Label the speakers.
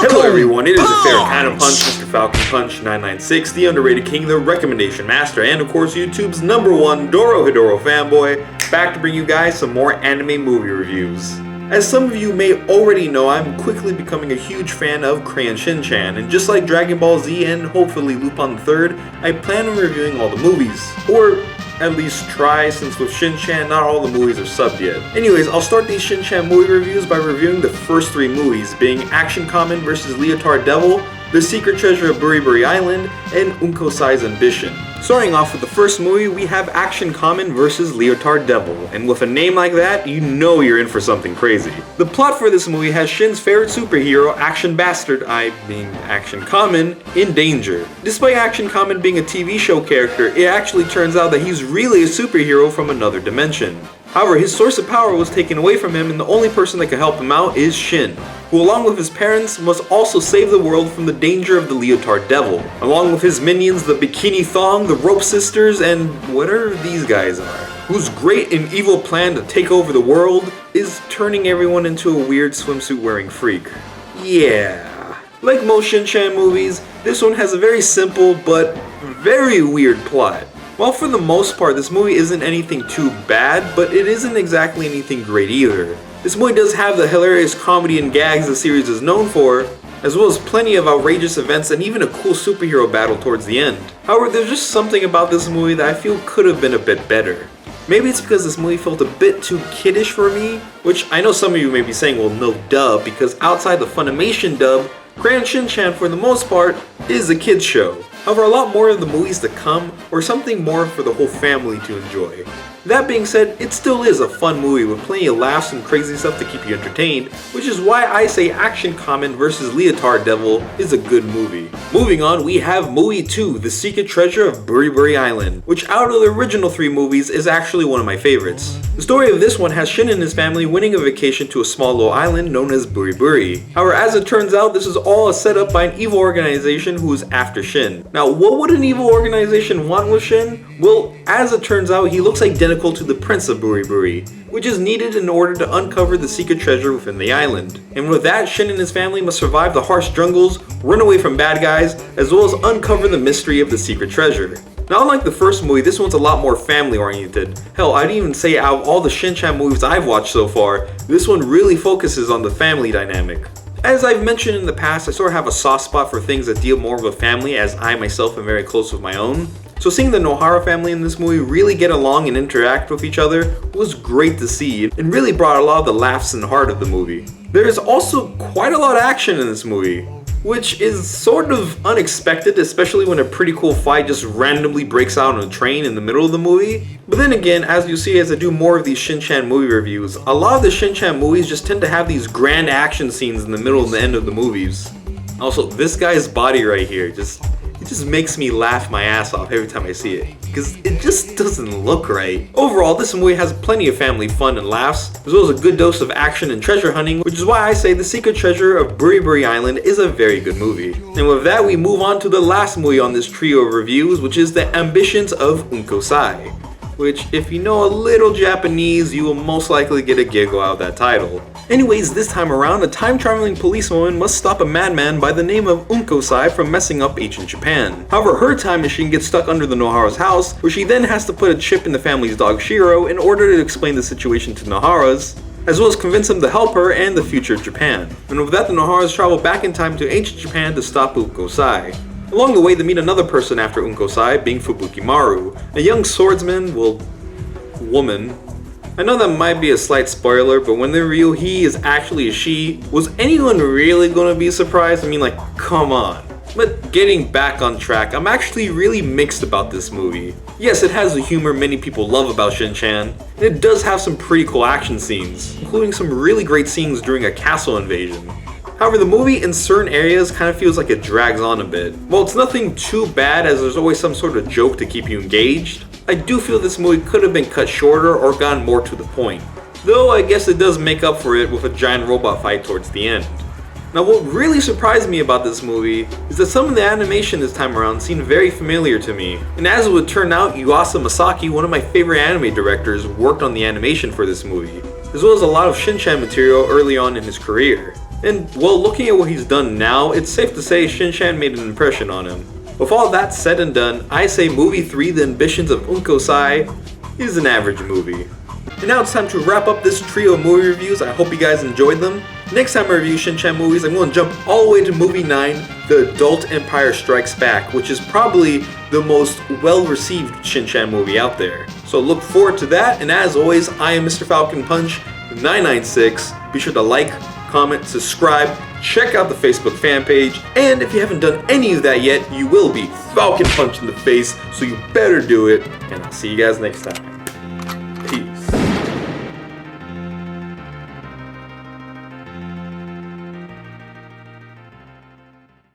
Speaker 1: Hello everyone, it is your favorite kind of punch, MrFalconpunch 996, the underrated king, the recommendation master, and of course YouTube's #1 Dorohedoro fanboy, back to bring you guys some more anime movie reviews. As some of you may already know, I'm quickly becoming a huge fan of Crayon Shin-Chan, and just like Dragon Ball Z and hopefully Lupin the Third, I plan on reviewing all the movies. Or at least try, since with Shin-Chan not all the movies are subbed yet. Anyways, I'll start these Shin-Chan movie reviews by reviewing the first 3 movies, being Action Kamen vs. Leotard Devil, The Secret Treasure of Buri Island, and Unkosai's Ambition. Starting off with the first movie, we have Action Kamen vs. Leotard Devil, and with a name like that, you know you're in for something crazy. The plot for this movie has Shin's favorite superhero, Action Bastard, Action Kamen, in danger. Despite Action Kamen being a TV show character, it actually turns out that he's really a superhero from another dimension. However, his source of power was taken away from him, and the only person that can help him out is Shin, who along with his parents must also save the world from the danger of the Leotard Devil, along with his minions, the Bikini Thong, the Rope Sisters, and whatever these guys are, whose great and evil plan to take over the world is turning everyone into a weird swimsuit wearing freak. Yeah. Like most Shin-Chan movies, this one has a very simple but very weird plot. While for the most part this movie isn't anything too bad, but it isn't exactly anything great either. This movie does have the hilarious comedy and gags the series is known for, as well as plenty of outrageous events and even a cool superhero battle towards the end. However, there's just something about this movie that I feel could have been a bit better. Maybe it's because this movie felt a bit too kiddish for me, which I know some of you may be saying, well no duh, because outside the Funimation dub, Crayon Shin-Chan for the most part is a kids show. However, a lot more of the movies to come, or something more for the whole family to enjoy. That being said, it still is a fun movie with plenty of laughs and crazy stuff to keep you entertained, which is why I say Action Kamen vs. Leotard Devil is a good movie. Moving on, we have movie 2, The Secret Treasure of Buri Island, which out of the original 3 movies is actually one of my favorites. The story of this one has Shin and his family winning a vacation to a small little island known as Buri. However, as it turns out, this is all a setup by an evil organization who is after Shin. Now, what would an evil organization want with Shin? Well, as it turns out, he looks identical to the Prince of Buri, which is needed in order to uncover the secret treasure within the island. And with that, Shin and his family must survive the harsh jungles, run away from bad guys, as well as uncover the mystery of the secret treasure. Now, unlike the first movie, this one's a lot more family oriented. Hell, I'd even say out of all the Shin-Chan movies I've watched so far, this one really focuses on the family dynamic. As I've mentioned in the past, I sort of have a soft spot for things that deal more with a family, as I myself am very close with my own. So seeing the Nohara family in this movie really get along and interact with each other was great to see, and really brought a lot of the laughs and heart of the movie. There is also quite a lot of action in this movie, which is sort of unexpected, especially when a pretty cool fight just randomly breaks out on a train in the middle of the movie. But then again, as you see as I do more of these Shin-Chan movie reviews, a lot of the Shin-Chan movies just tend to have these grand action scenes in the middle and the end of the movies. Also, this guy's body right here, it just makes me laugh my ass off every time I see it, because it just doesn't look right. Overall, this movie has plenty of family fun and laughs, as well as a good dose of action and treasure hunting, which is why I say The Secret Treasure of Buri Island is a very good movie. And with that, we move on to the last movie on this trio of reviews, which is The Ambitions of Unkosai, which, if you know a little Japanese, you will most likely get a giggle out of that title. Anyways, this time around, a time-traveling policewoman must stop a madman by the name of Unkosai from messing up ancient Japan. However, her time machine gets stuck under the Nohara's house, where she then has to put a chip in the family's dog Shiro in order to explain the situation to Nohara's, as well as convince him to help her and the future of Japan. And with that, the Noharas travel back in time to ancient Japan to stop Unkosai. Along the way, they meet another person after Unkosai, being Fubukimaru, a young swordsman, woman. I know that might be a slight spoiler, but when they reveal he is actually a she, was anyone really gonna be surprised? I mean, like, come on. But getting back on track, I'm actually really mixed about this movie. Yes, it has the humor many people love about Shin-Chan, and it does have some pretty cool action scenes, including some really great scenes during a castle invasion. However, the movie in certain areas kind of feels like it drags on a bit. While it's nothing too bad, as there's always some sort of joke to keep you engaged, I do feel this movie could have been cut shorter or gotten more to the point. Though I guess it does make up for it with a giant robot fight towards the end. Now, what really surprised me about this movie is that some of the animation this time around seemed very familiar to me. And as it would turn out, Yuasa Masaki, one of my favorite anime directors, worked on the animation for this movie, as well as a lot of Shin-Chan material early on in his career. And, well, looking at what he's done now, it's safe to say Shin-Chan made an impression on him. With all that said and done, I say movie 3, The Ambitions of Unkosai, is an average movie. And now it's time to wrap up this trio of movie reviews. I hope you guys enjoyed them. Next time I review Shin-Chan movies, I'm going to jump all the way to movie 9, The Adult Empire Strikes Back, which is probably the most well-received Shin-Chan movie out there. So look forward to that, and as always, I am MrFalconpunch 996. Be sure to like, comment, subscribe, check out the Facebook fan page, and if you haven't done any of that yet, you will be Falcon Punch in the face, so you better do it, and I'll see you guys next time.